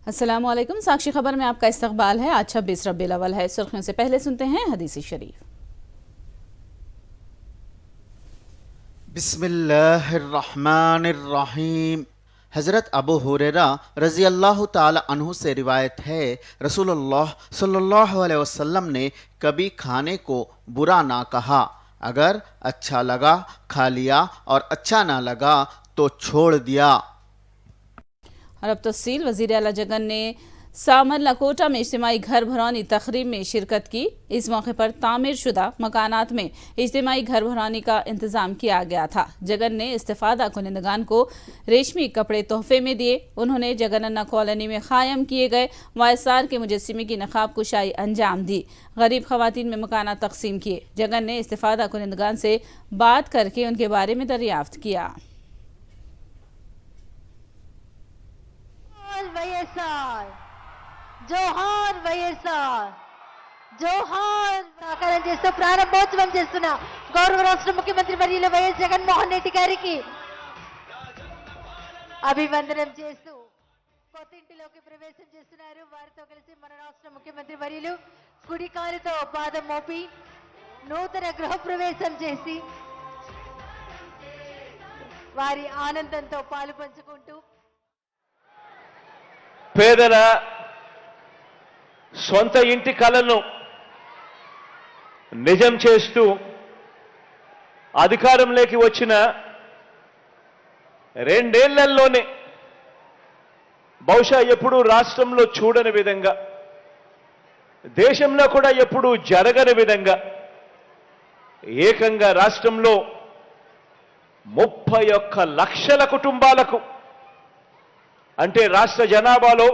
अस्सलाम वालेकुम। साक्षी खबर में आपका इस्तकबाल है। आज 26 रबीउल अव्वल है। सुर्खियों से पहले सुनते हैं हदीसी शरीफ। बिस्मिल्लाहिर्रहमानिर्रहीम। हज़रत अबू हुरैरा रज़ी अल्लाह ताला अन्हु से रिवायत है, रसूलुल्लाह सल्लल्लाहु अलैहि वसल्लम ने कभी खाने को बुरा ना कहा। अगर अच्छा लगा खा लिया और अच्छा ना लगा तो छोड़ दिया। और अब तफसील। वज़ीर आला जगन ने सामर लकोटा में इज्तिमाई घर भरौनी तकरीब में शिरकत की। इस मौके पर तामीर शुदा मकानात में इज्तिमाई घर भरौनी का इंतजाम किया गया था। जगन ने इस्तिफादा कुनिंदगान को रेशमी कपड़े तोहफे में दिए। उन्होंने जगनन्ना कॉलोनी में कायम किए गए वायसार के मुजस्सिमे की नकाब कुशाई अंजाम दी। गरीब खवातीन में मकानात तकसीम किए। जगन ने इस्तिफादा कुनिंदगान से बात करके उनके बारे में दरियाफ्त किया। జోహార్ వైఎస్ఆర్ జోహార్ సాకారం చేస్తూ ప్రారంభోత్సవం చేస్తున్న గౌరవ రాష్ట్ర ముఖ్యమంత్రి వర్యులు వైఎస్ జగన్మోహన్ రెడ్డి గారికి అభివందనం చేస్తూ కొత్తింటిలోకి ప్రవేశం చేస్తున్నారు. వారితో కలిసి మన రాష్ట్ర ముఖ్యమంత్రి వర్యులు కుడి కాలుతో పాదం మోపి నూతన గృహ ప్రవేశం చేసి వారి ఆనందంతో పాలు పంచుకుంటూ పేదల సొంత ఇంటి కలను నిజం చేస్తూ అధికారంలోకి వచ్చిన రెండేళ్లలోనే బహుశా ఎప్పుడూ రాష్ట్రంలో చూడని విధంగా, దేశంలో కూడా ఎప్పుడూ జరగని విధంగా ఏకంగా రాష్ట్రంలో 31 లక్షల కుటుంబాలకు, అంటే రాష్ట్ర జనాభాలో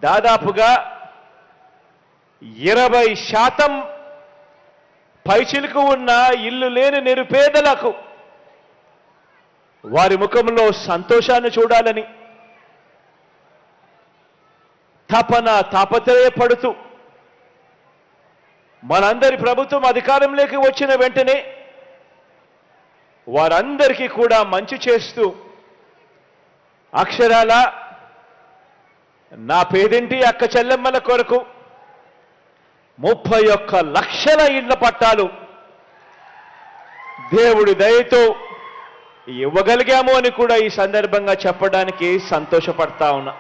దాదాపుగా 20% పైచిలుకు ఉన్న ఇల్లు లేని నిరుపేదలకు వారి ముఖంలో సంతోషాన్ని చూడాలని తాపత్రయపడుతూ మనందరి ప్రభుత్వం అధికారంలోకి వచ్చిన వెంటనే వారందరికీ కూడా మంచి చేస్తూ అక్షరాల నా పేదింటి అక్క చెల్లెమ్మల కొరకు 31 లక్షల ఇళ్ల పట్టాలు దేవుడి దయతో ఇవ్వగలిగాము అని కూడా ఈ సందర్భంగా చెప్పడానికి సంతోషపడతా ఉన్నా.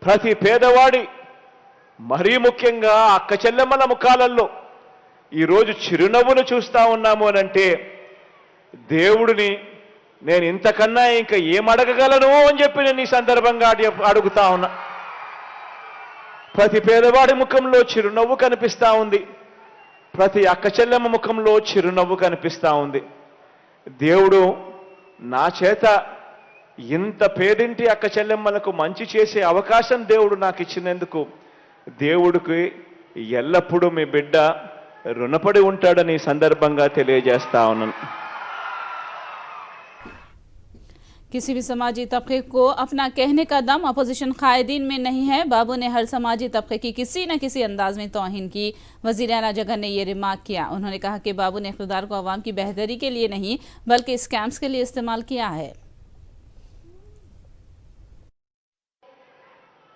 ప్రతి పేదవాడి, మరీ ముఖ్యంగా అక్క చెల్లెమ్మల ముఖాలలో ఈరోజు చిరునవ్వును చూస్తా ఉన్నాము అనంటే దేవుడిని నేను ఇంతకన్నా ఇంకా ఏమడగగలను అని చెప్పి నేను ఈ సందర్భంగా అడుగుతా ఉన్నా. ప్రతి పేదవాడి ముఖంలో చిరునవ్వు కనిపిస్తా ఉంది. ప్రతి అక్క చెల్లెమ్మ ముఖంలో చిరునవ్వు కనిపిస్తా ఉంది. దేవుడు నా చేత ఇంత పేదింటి అక్క చెల్లెమ్మలకు మంచి చేసే అవకాశం దేవుడు నాకు ఇచ్చినందుకు దేవుడికి ఎల్లప్పుడూ మీ బిడ్డ రుణపడి ఉంటాడని ఈ సందర్భంగా తెలియజేస్తా ఉన్నాను. किसी भी समाजी तबके को अपना कहने का दम अपोजिशन कायदीन में नहीं है। बाबू ने हर समाजी तबके की किसी न किसी अंदाज में तौहीन की। वज़ीर आला जगन ने ये रिमार्क किया। उन्होंने कहा कि बाबू ने इक़्तिदार को अवाम की बेहतरी के लिए नहीं बल्कि स्कैम्स के लिए इस्तेमाल किया है।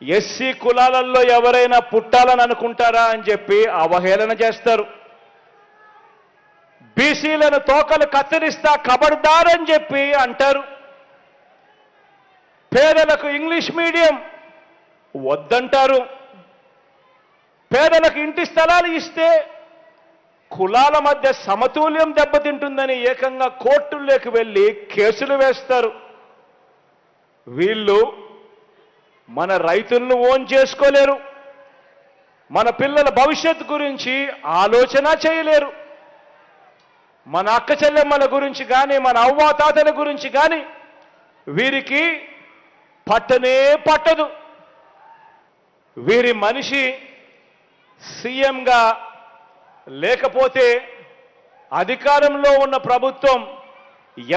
ఎస్సీ కులాలలో ఎవరైనా పుట్టాలని అనుకుంటారా అని చెప్పి అవహేళన చేస్తారు. బీసీలను తోకలు కత్తిరిస్తా ఖబర్దారని చెప్పి అంటారు. పేదలకు ఇంగ్లీష్ మీడియం వద్దంటారు. పేదలకు ఇంటి స్థలాలు ఇస్తే కులాల మధ్య సమతుల్యం దెబ్బతింటుందని ఏకంగా కోర్టుల్లోకి వెళ్ళి కేసులు వేస్తారు. వీళ్ళు మన రైతులను ఓన్ చేసుకోలేరు, మన పిల్లల భవిష్యత్తు గురించి ఆలోచన చేయలేరు, మన అక్క చెల్లెమ్మల గురించి కానీ మన అవ్వాతాతల గురించి కానీ వీరికి పట్టనే పట్టదు. వీరి మనిషి సీఎంగా లేకపోతే అధికారంలో ఉన్న ప్రభుత్వం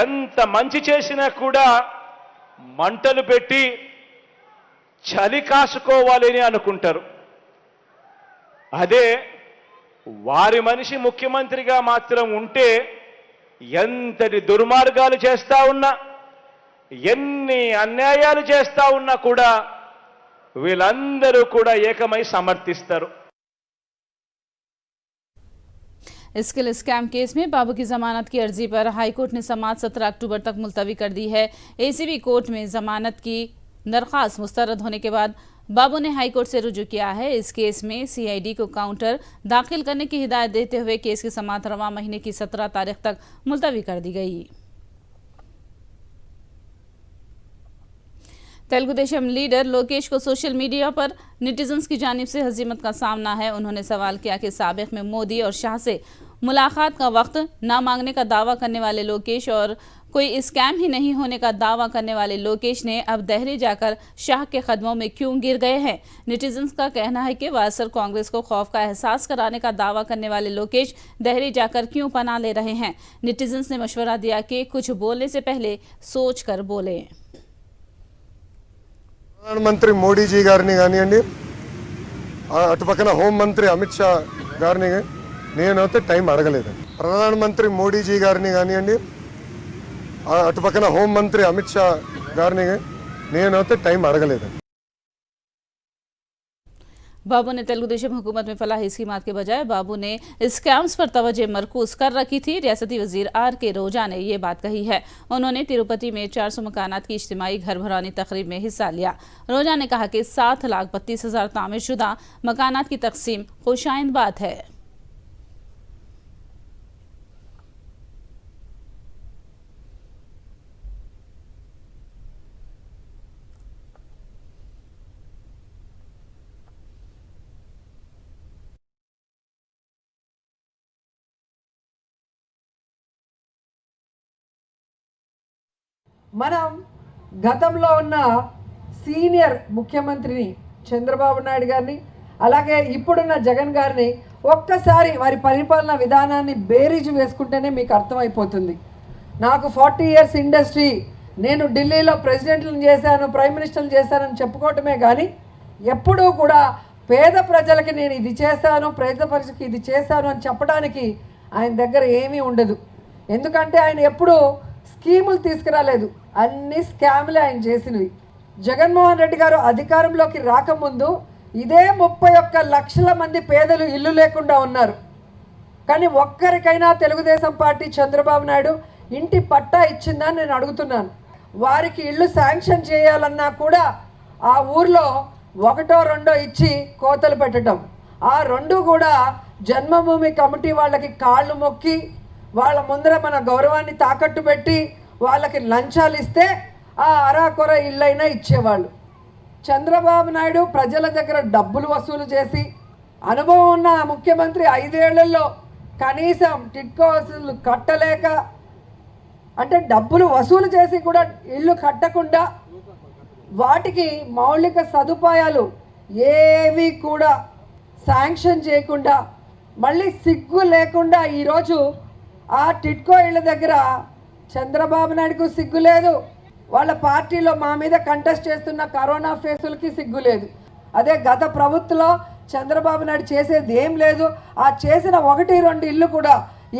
ఎంత మంచి చేసినా కూడా మంటలు పెట్టి చలి కాసుకోవాలని అనుకుంటారు. అదే వారి మనిషి ముఖ్యమంత్రిగా మాత్రం ఉంటే ఎంతటి దుర్మార్గాలు చేస్తా ఉన్నా, ఎన్ని అన్యాయాలు చేస్తా ఉన్నా కూడా వీళ్ళందరూ కూడా ఏకమై సమర్థిస్తారు. स्किल स्कैम केस में बाबू की जमानत की अर्जी पर हाईकोर्ट ने समाअत 17 अक्टूबर तक मुलतवी कर दी है। एसीबी कोर्ट में जमानत की दरख्वास्त मुस्तरद होने के बाद बाबू ने हाईकोर्ट से रुजू किया है। इस केस में सीआईडी को काउंटर दाखिल करने की हिदायत देते हुए केस की समाअत रवां महीने की 17 तारीख तक मुलतवी कर दी गई। तेलुगु देशम लीडर लोकेश को सोशल मीडिया पर नेटिजन्स की जानिब से हजीमत का सामना है। उन्होंने सवाल किया कि साबिक में मोदी और शाह से मुलाकात का वक्त ना मांगने का दावा करने वाले लोकेश और कोई स्कैम ही नहीं होने का दावा करने वाले लोकेश ने अब दिल्ली जाकर शाह के कदमों में क्यों गिर गए हैं। नेटिजन्स का कहना है कि वायएसआर कांग्रेस को खौफ का एहसास कराने का दावा करने वाले लोकेश दिल्ली जाकर क्यों पनाह ले रहे हैं। नेटिजन्स ने मशवरा दिया कि कुछ बोलने से पहले सोच कर बोले। ప్రధానమంత్రి మోడీజీ గారిని కానివ్వండి, అటుపక్కన హోంమంత్రి అమిత్ షా గారిని నేనైతే టైం అడగలేదు. ప్రధానమంత్రి మోడీజీ గారిని కానివ్వండి, అటుపక్కన హోంమంత్రి అమిత్ షా గారిని నేనైతే టైం అడగలేదు. बाबू ने तेलुगु देशम हुकूमत में फलाही स्कीमात के बजाय बाबू ने स्कैम्स पर तवज्जो मरकूज कर रखी थी। रियासती वजीर आर के रोजा ने ये बात कही है। उन्होंने तिरुपति में 400 मकानात की इज्तिमाई घर भरानी तकरीब में हिस्सा लिया। रोजा ने कहा कि 7,32,000 तामीरशुदा मकानात की तकसीम खुशाइंद बात है। మనం గతంలో ఉన్న సీనియర్ ముఖ్యమంత్రిని చంద్రబాబు నాయుడు గారిని అలాగే ఇప్పుడున్న జగన్ గారిని ఒక్కసారి వారి పరిపాలన విధానాన్ని బేరీజు వేసుకుంటేనే మీకు అర్థమైపోతుంది. నాకు 40 ఇయర్స్ ఇండస్ట్రీ, నేను ఢిల్లీలో ప్రెసిడెంట్లను చేశాను, ప్రైమ్ మినిస్టర్లు చేశానని చెప్పుకోవటమే కానీ ఎప్పుడూ కూడా పేద ప్రజలకి నేను ఇది చేశాను, పేద ప్రజలకి ఇది చేశాను అని చెప్పడానికి ఆయన దగ్గర ఏమీ ఉండదు. ఎందుకంటే ఆయన ఎప్పుడూ స్కీములు తీసుకురాలేదు, అన్ని స్కామ్లే ఆయన చేసినవి. జగన్మోహన్ రెడ్డి గారు అధికారంలోకి రాకముందు ఇదే 31 లక్షల మంది పేదలు ఇల్లు లేకుండా ఉన్నారు. కానీ ఒక్కరికైనా తెలుగుదేశం పార్టీ చంద్రబాబు నాయుడు ఇంటి పట్టా ఇచ్చిందని నేను అడుగుతున్నాను. వారికి ఇల్లు శాంక్షన్ చేయాలన్నా కూడా ఆ ఊర్లో 1, 2 ఇచ్చి కోతలు పెట్టడం, ఆ 2 కూడా జన్మభూమి కమిటీ వాళ్ళకి కాళ్ళు మొక్కి వాళ్ళ ముందర మన గౌరవాన్ని తాకట్టు పెట్టి వాళ్ళకి లంచాలు ఇస్తే ఆ అరాకొర ఇళ్ళైనా ఇచ్చేవాళ్ళు. చంద్రబాబు నాయుడు ప్రజల దగ్గర డబ్బులు వసూలు చేసి అనుభవం ఉన్న ముఖ్యమంత్రి 5 ఏళ్లలో కనీసం టిడ్కో వసూలు కట్టలేక, అంటే డబ్బులు వసూలు చేసి కూడా ఇల్లు కట్టకుండా వాటికి మౌలిక సదుపాయాలు ఏవి కూడా శాంక్షన్ చేయకుండా మళ్ళీ సిగ్గు లేకుండా ఈరోజు ఆ టిడ్కో ఇళ్ళ దగ్గర చంద్రబాబు నాయుడుకు సిగ్గు లేదు, వాళ్ళ పార్టీలో మా మీద కంటెస్ట్ చేస్తున్న కరోనా ఫేసులకి సిగ్గు లేదు. అదే గత ప్రభుత్వంలో చంద్రబాబు నాయుడు చేసేది ఏం లేదు. ఆ చేసిన 1, 2 ఇళ్ళు కూడా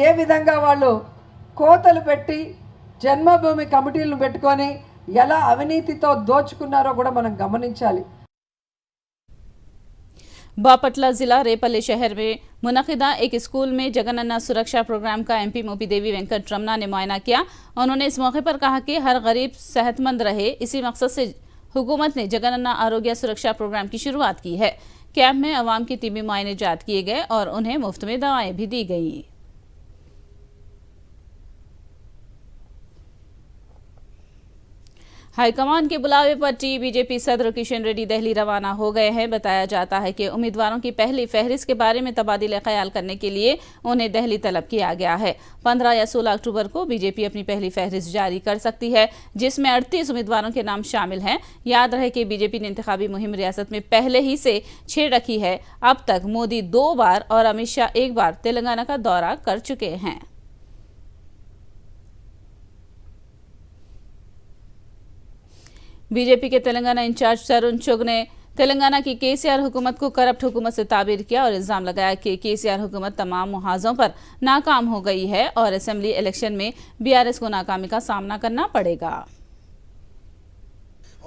ఏ విధంగా వాళ్ళు కోతలు పెట్టి జన్మభూమి కమిటీలను పెట్టుకొని ఎలా అవినీతితో దోచుకున్నారో కూడా మనం గమనించాలి. बापटला जिला रेपल्ले शहर में मुनक़िदा एक स्कूल में जगनन्ना सुरक्षा प्रोग्राम का एमपी मोपी देवी वेंकट रमना ने मुआयना किया। उन्होंने इस मौके पर कहा कि हर गरीब सेहतमंद रहे, इसी मकसद से हुकूमत ने जगनन्ना आरोग्य सुरक्षा प्रोग्राम की शुरुआत की है। कैंप में अवाम की तिबी मुआयने जात किए गए और उन्हें मुफ्त में दवाएं भी दी गई। हाईकमान के बुलावे पर बीजेपी सदर किशन रेड्डी दिल्ली रवाना हो गए हैं। बताया जाता है कि उम्मीदवारों की पहली फहरिस्त के बारे में तबादला ख्याल करने के लिए उन्हें दिल्ली तलब किया गया है। 15 या 16 अक्टूबर को बीजेपी अपनी पहली फहरिस्त जारी कर सकती है, जिसमें 38 उम्मीदवारों के नाम शामिल हैं। याद रहे कि बीजेपी ने इंतखाबी मुहिम रियासत में पहले ही से छेड़ रखी है। अब तक मोदी 2 बार और अमित शाह 1 बार तेलंगाना का दौरा कर चुके हैं। बीजेपी के तेलंगाना इंचार्ज तरुण चुग ने तेलंगाना की केसीआर हुकूमत को करप्ट हुकूमत से ताबीर किया और इल्जाम लगाया कि केसीआर हुकूमत तमाम मुहाजों पर नाकाम हो गई है और असेंबली इलेक्शन में बीआरएस को नाकामी का सामना करना पड़ेगा।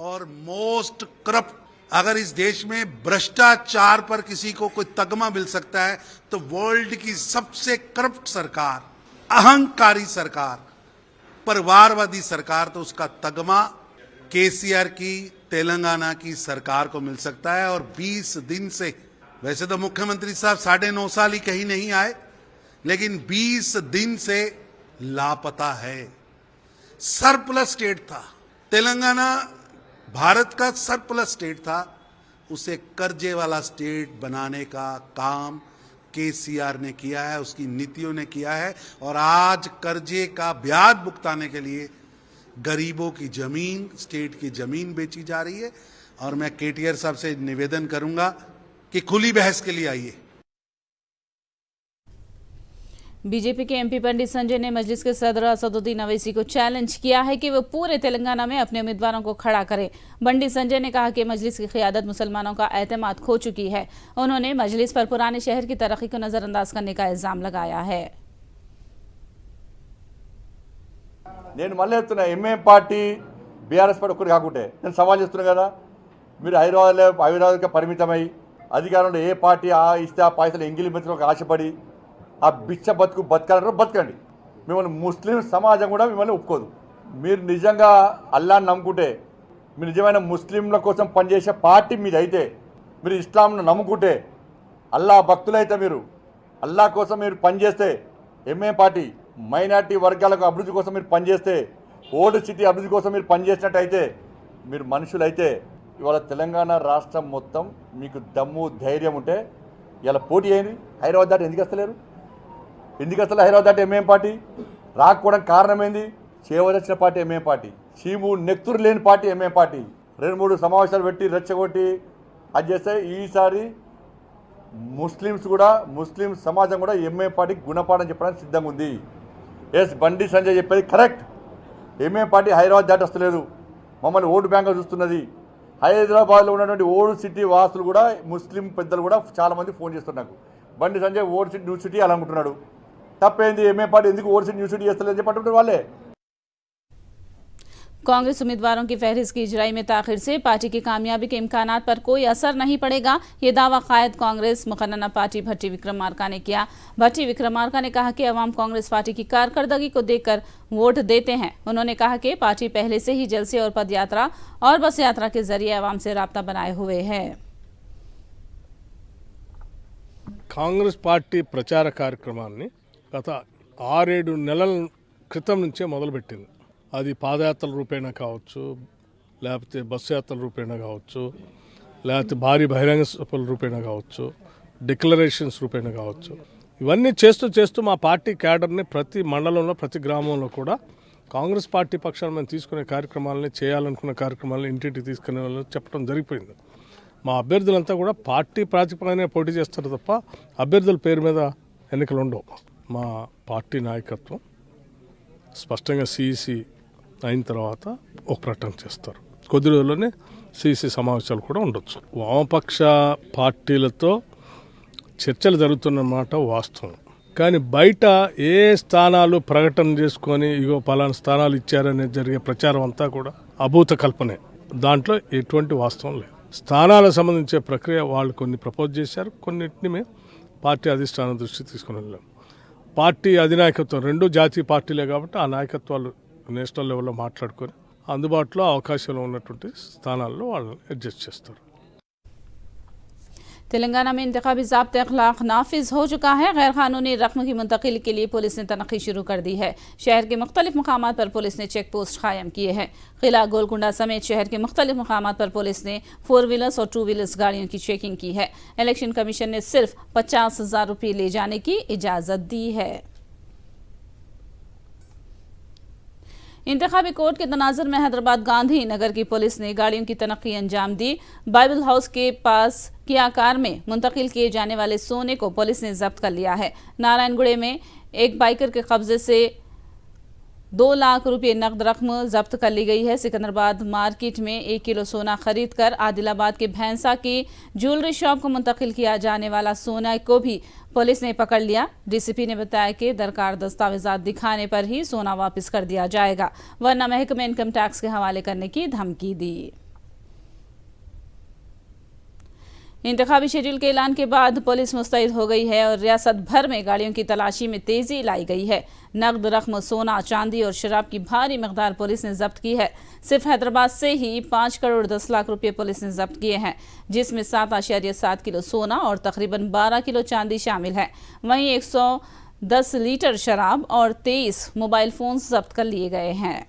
और मोस्ट करप्ट, अगर इस देश में भ्रष्टाचार पर किसी को कोई तगमा मिल सकता है तो वर्ल्ड की सबसे करप्ट सरकार, अहंकारी सरकार, परिवारवादी सरकार, तो उसका तगमा केसीआर की तेलंगाना की सरकार को मिल सकता है। और 20 दिन से, वैसे तो मुख्यमंत्री साहब 9.5 साल ही कहीं नहीं आए, लेकिन 20 दिन से लापता है। सरप्लस स्टेट था तेलंगाना, भारत का सरप्लस स्टेट था, उसे कर्जे वाला स्टेट बनाने का काम केसीआर ने किया है, उसकी नीतियों ने किया है। और आज कर्जे का ब्याज भुगताने के लिए गरीबों की जमीन, स्टेट की जमीन बेची जा रही है। और मैं केटीआर साहब से निवेदन करूंगा कि खुली बहस के लिए आइए। बीजेपी के एमपी पंडित संजय ने मजलिस के सदर असदुद्दीन अवैसी को चैलेंज किया है कि वो पूरे तेलंगाना में अपने उम्मीदवारों को खड़ा करें। पंडित संजय ने कहा कि मजलिस की क़ियादत मुसलमानों का एतमाद खो चुकी है। उन्होंने मजलिस पर पुराने शहर की तरक्की को नजरअंदाज करने का इल्जाम लगाया है। నేను మళ్ళీ చెప్తున్నా, ఎంఏఎం పార్టీ బీఆర్ఎస్ పార్టీ ఒక్కరు కాకుంటే నేను సవాల్ చేస్తున్నా కదా, మీరు హైదరాబాద్కి పరిమితమై అధికారంలో ఏ పార్టీ ఇస్తే ఆ పైసలు ఎంగిలి మెచ్చలకు ఆశపడి ఆ బిచ్చ బతుకు బతకాలంటారో బతకండి. మిమ్మల్ని ముస్లిం సమాజం కూడా మిమ్మల్ని ఒప్పుకోదు. మీరు నిజంగా అల్లాహ్ని నమ్ముకుంటే, మీరు నిజమైన ముస్లింల కోసం పనిచేసే పార్టీ మీది అయితే, మీరు ఇస్లాంను నమ్ముకుంటే, అల్లా భక్తులైతే, మీరు అల్లా కోసం మీరు పనిచేస్తే, ఎంఏఎం పార్టీ మైనార్టీ వర్గాలకు అభివృద్ధి కోసం మీరు పనిచేస్తే, ఓల్డ్ సిటీ అభివృద్ధి కోసం మీరు పనిచేసినట్టయితే, మీరు మనుషులైతే, ఇవాళ తెలంగాణ రాష్ట్రం మొత్తం మీకు దమ్ము ధైర్యం ఉంటే ఇలా పోటీ అయింది. హైదరాబాద్ దాటి ఎందుకు వస్తలేరు? ఎందుకు అసలు హైదరాబాద్ దాటి ఎంఏఎం పార్టీ రాకపోవడానికి కారణం ఏంది? చేయవలసిన పార్టీ ఎంఏఎం పార్టీ, చీము నెక్తురు లేని పార్టీ ఎంఏఎం పార్టీ. 2-3 సమావేశాలు పెట్టి రెచ్చగొట్టి అది చేస్తే ఈసారి ముస్లిమ్స్ కూడా, ముస్లిం సమాజం కూడా ఎంఏఎం పార్టీకి గుణపాఠం చెప్పడానికి సిద్ధంగా ఉంది. ఎస్, బండి సంజయ్ చెప్పేది కరెక్ట్. ఎంఏఎం పార్టీ హైదరాబాద్ దాటి వస్తలేదు, మమ్మల్ని ఓటు బ్యాంక్గా చూస్తున్నది. హైదరాబాద్లో ఉన్నటువంటి ఓల్డ్ సిటీ వాసులు కూడా, ముస్లిం పెద్దలు కూడా చాలామంది ఫోన్ చేస్తున్నారు. Bandi Sanjay old city new city అలానుకుంటున్నాడు. తప్పేంది? ఎంఏఎం పార్టీ ఎందుకు ఓల్డ్ సిటీ న్యూ సిటీ చేస్తలేదని చెప్పంటుంటారు వాళ్ళే. कांग्रेस उम्मीदवारों की फहरिस्त की इजराई में ताखिर से पार्टी की कामयाबी के इम्कानात पर कोई असर नहीं पड़ेगा, ये दावा कायद कांग्रेस मुकन्नना पार्टी भट्टी विक्रमार्का ने किया। भट्टी विक्रमार्का ने कहा कि अवाम कांग्रेस पार्टी की कारकर्दगी को देखकर वोट देते हैं। उन्होंने कहा कि पार्टी पहले से ही जलसे और पद यात्रा और बस यात्रा के जरिए अवाम से राब्ता बनाए हुए है। కాంగ్రెస్ పార్టీ ప్రచార కార్యక్రమాన్ని గత 6-7 నెలల క్రితం నుంచే మొదలుపెట్టింది. అది పాదయాత్రల రూపేణా కావచ్చు, లేకపోతే బస్సు యాత్రల రూపేణా కావచ్చు, లేకపోతే భారీ బహిరంగ సభల రూపేణా కావచ్చు, డిక్లరేషన్స్ రూపేణా కావచ్చు. ఇవన్నీ చేస్తూ మా పార్టీ క్యాడర్ని ప్రతి మండలంలో, ప్రతి గ్రామంలో కూడా కాంగ్రెస్ పార్టీ పక్షాన మేము తీసుకునే కార్యక్రమాలని, చేయాలనుకున్న కార్యక్రమాలను ఇంటింటికి తీసుకునే వాళ్ళు చెప్పడం జరిగిపోయింది. మా అభ్యర్థులంతా కూడా పార్టీ ప్రాతిపదికనే పోటీ చేస్తారు తప్ప అభ్యర్థుల పేరు మీద ఎన్నికలు ఉండవు. మా పార్టీ నాయకత్వం స్పష్టంగా సిఈసి అయిన తర్వాత ఒక ప్రకటన చేస్తారు. కొద్ది రోజుల్లోనే సిఈసి సమావేశాలు కూడా ఉండొచ్చు. వామపక్ష పార్టీలతో చర్చలు జరుగుతున్నమాట వాస్తవం. కానీ బయట ఏ స్థానాలు ప్రకటన చేసుకొని ఇగో పలానా స్థానాలు ఇచ్చారనే జరిగే ప్రచారం అంతా కూడా అభూత కల్పనే. దాంట్లో ఎటువంటి వాస్తవం లేదు. స్థానాలకు సంబంధించే ప్రక్రియ వాళ్ళు కొన్ని ప్రపోజ్ చేశారు, కొన్నింటిని మేము పార్టీ అధిష్టానం దృష్టి తీసుకుని వెళ్ళాం. పార్టీ అధినాయకత్వం 2 జాతీయ పార్టీలే కాబట్టి ఆ నాయకత్వాలు నేషనల్ లెవెల్లో మాట్లాడుకొని అందుబాటులో అవకాశాలు ఉన్నటువంటి స్థానాల్లో వాళ్ళని అడ్జస్ట్ చేస్తారు. तेलंगाना में इंतखाबी ज़ाब्ते अखलाक नाफिज हो चुका है। गैर कानूनी रकम की मुंतकिल के लिए पुलिस ने तनखी शुरू कर दी है। शहर के मुख्तलिफ मकामात पर पुलिस ने चेक पोस्ट कायम किए हैं। किला गोलकुंडा समेत शहर के मुख्तलिफ मकामात पर पुलिस ने 4 व्हीलर्स और 2 व्हीलर्स गाड़ियों की चेकिंग की है। इलेक्शन कमीशन ने सिर्फ 50,000 रुपये ले जाने की इजाज़त दी है। इंतखाबी कोर्ट के तनाजुर में हैदराबाद गांधी नगर की पुलिस ने गाड़ियों की तनख्ही अंजाम दी। बाइबल हाउस के पास किया कार में मुंतकिल किए जाने वाले सोने को पुलिस ने जब्त कर लिया है। नारायणगुड़े में एक बाइकर के कब्जे से 2 लाख रुपये नकद रकम जब्त कर ली गई है। सिकंदराबाद मार्केट में 1 किलो सोना खरीद कर आदिलाबाद के भैंसा की ज्वेलरी शॉप को मुंतकिल किया जाने वाला सोना को भी पुलिस ने पकड़ लिया। डीसीपी ने बताया कि दरकार दस्तावेजात दिखाने पर ही सोना वापस कर दिया जाएगा, वरना महकमे इनकम टैक्स के हवाले करने की धमकी दी। इंतखाबी शेड्यूल के ऐलान के बाद पुलिस मुस्तैद हो गई है और रियासत भर में गाड़ियों की तलाशी में तेजी लाई गई है। नकद रकम, सोना, चांदी और शराब की भारी मकदार पुलिस ने जब्त की है। सिर्फ हैदराबाद से ही 5 करोड़ 10 लाख रुपए पुलिस ने जब्त किए हैं, जिसमें 7.7 किलो सोना और तकरीबन 12 किलो चांदी शामिल है। वहीं 110 लीटर शराब और 23 मोबाइल फोन जब्त कर लिए गए हैं।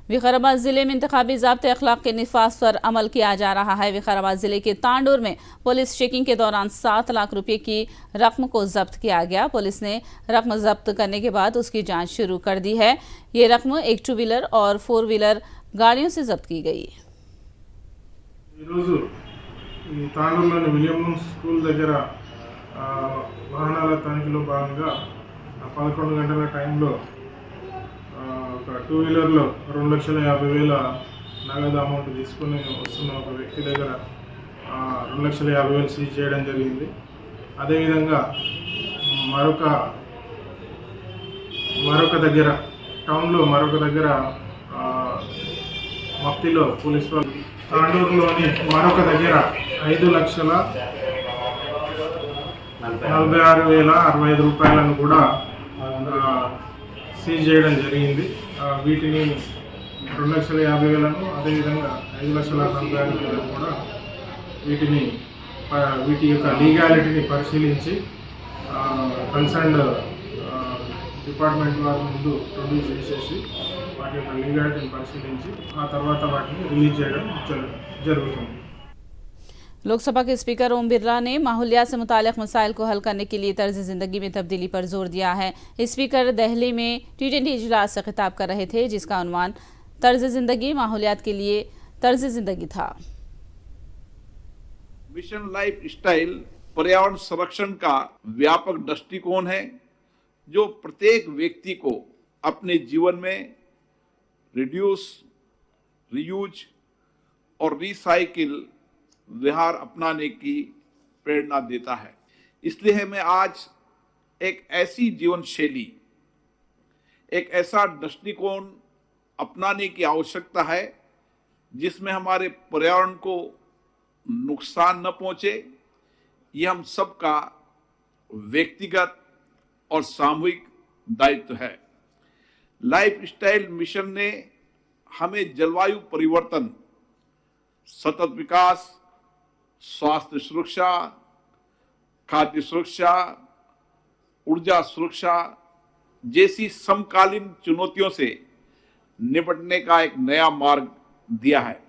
विकाराबाद जिले में इंतखाबी ज़ाब्ते अखलाक के निफाज पर अमल किया जा रहा है। विकाराबाद जिले के तांडूर में पुलिस चेकिंग के दौरान 7 लाख रुपए की रकम को जब्त किया गया। पुलिस ने रकम जब्त करने के बाद उसकी जांच शुरू कर दी है। ये रकम एक 2 व्हीलर और 4 व्हीलर गाड़ियों से जब्त की गई। తాండూరులోని విలియం స్కూల్ దగ్గర వాహనాల తనిఖీలో భాగంగా 11 గంటల టైంలో ఒక 2 వీలర్లో 2,50,000 నగదు అమౌంట్ తీసుకుని వస్తున్న ఒక వ్యక్తి దగ్గర 2,50,000 సీజ్ చేయడం జరిగింది. అదేవిధంగా మరొక దగ్గర టౌన్లో మరొక దగ్గర మఫ్తిలో పోలీస్ వాళ్ళు తాండూరులోని మరొక దగ్గర 5,46,065 రూపాయలను కూడా సీజ్ చేయడం జరిగింది. వీటిని 2,50,000 అదేవిధంగా 5,46,000 కూడా వీటి యొక్క లీగాలిటీని పరిశీలించి కన్సర్న్డ్ డిపార్ట్మెంట్ వారి ముందు ప్రొడ్యూస్ చేసేసి వాటి యొక్క లీగాలిటీని పరిశీలించి ఆ తర్వాత వాటిని రిలీజ్ చేయడం జరుగుతుంది. लोकसभा के स्पीकर ओम बिरला ने माहौलियात से मुताल्लिक़ मसाइल को हल करने के लिए तर्ज ज़िंदगी में तब्दीली पर जोर दिया है। स्पीकर दिल्ली में T20 इजलास से खिताब कर रहे थे, जिसका उन्वान तर्ज ज़िंदगी माहौलियात के लिए तर्ज ज़िंदगी था। मिशन लाइफ स्टाइल पर्यावरण संरक्षण का व्यापक दृष्टिकोण है, जो प्रत्येक व्यक्ति को अपने जीवन में रिड्यूस, रीयूज और रिसाइकिल व्यवहार अपनाने की प्रेरणा देता है। इसलिए हमें आज एक ऐसी जीवन शैली, एक ऐसा दृष्टिकोण अपनाने की आवश्यकता है जिसमें हमारे पर्यावरण को नुकसान न पहुंचे। ये हम सबका व्यक्तिगत और सामूहिक दायित्व है। लाइफ स्टाइल मिशन ने हमें जलवायु परिवर्तन, सतत विकास, स्वास्थ्य सुरक्षा, खाद्य सुरक्षा, ऊर्जा सुरक्षा जैसी समकालीन चुनौतियों से निपटने का एक नया मार्ग दिया है।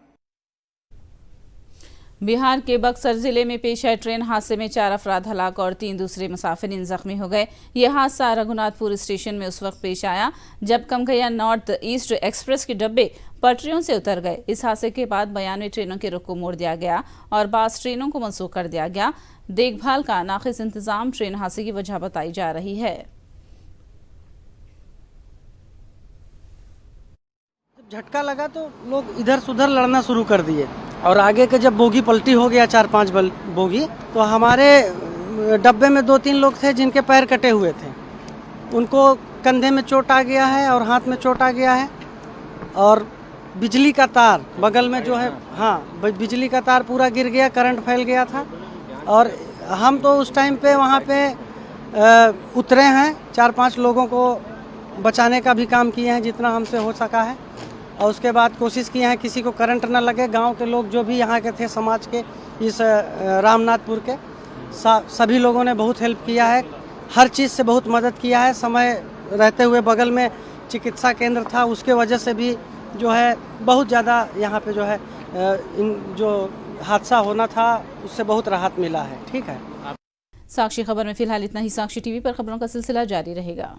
बिहार के बक्सर जिले में पेश आए ट्रेन हादसे में 4 अफराद हलाक और 3 दूसरे मुसाफिरीन जख्मी हो गए। यह हादसा रघुनाथपुर स्टेशन में उस वक्त पेश आया जब कमखैया नॉर्थ ईस्ट एक्सप्रेस के डब्बे पटरियों से उतर गए। इस हादसे के बाद 92 ट्रेनों के रुख को मोड़ दिया गया और 22 ट्रेनों को मनसूख कर दिया गया। देखभाल का नाक़िस इंतजाम ट्रेन हादसे की वजह बताई जा रही है। झटका लगा तो लोग इधर से उधर लड़ना शुरू कर दिए और आगे के जब बोगी पलटी हो गया 4-5 बोगी, तो हमारे डब्बे में 2-3 लोग थे जिनके पैर कटे हुए थे। उनको कंधे में चोट आ गया है और हाथ में चोट आ गया है और बिजली का तार बगल में जो है, हाँ, बिजली का तार पूरा गिर गया, करंट फैल गया था। और हम तो उस टाइम पे वहाँ पे उतरे हैं, 4-5 लोगों को बचाने का भी काम किए हैं जितना हमसे हो सका है। और उसके बाद कोशिश किए हैं किसी को करंट न लगे। गांव के लोग जो भी यहाँ के थे, समाज के, इस रामनाथपुर के सभी लोगों ने बहुत हेल्प किया है, हर चीज़ से बहुत मदद किया है। समय रहते हुए बगल में चिकित्सा केंद्र था, उसके वजह से भी जो है बहुत ज़्यादा यहाँ पे जो है जो हादसा होना था उससे बहुत राहत मिला है। ठीक है। साक्षी खबर में फिलहाल इतना ही। साक्षी टीवी पर खबरों का सिलसिला जारी रहेगा।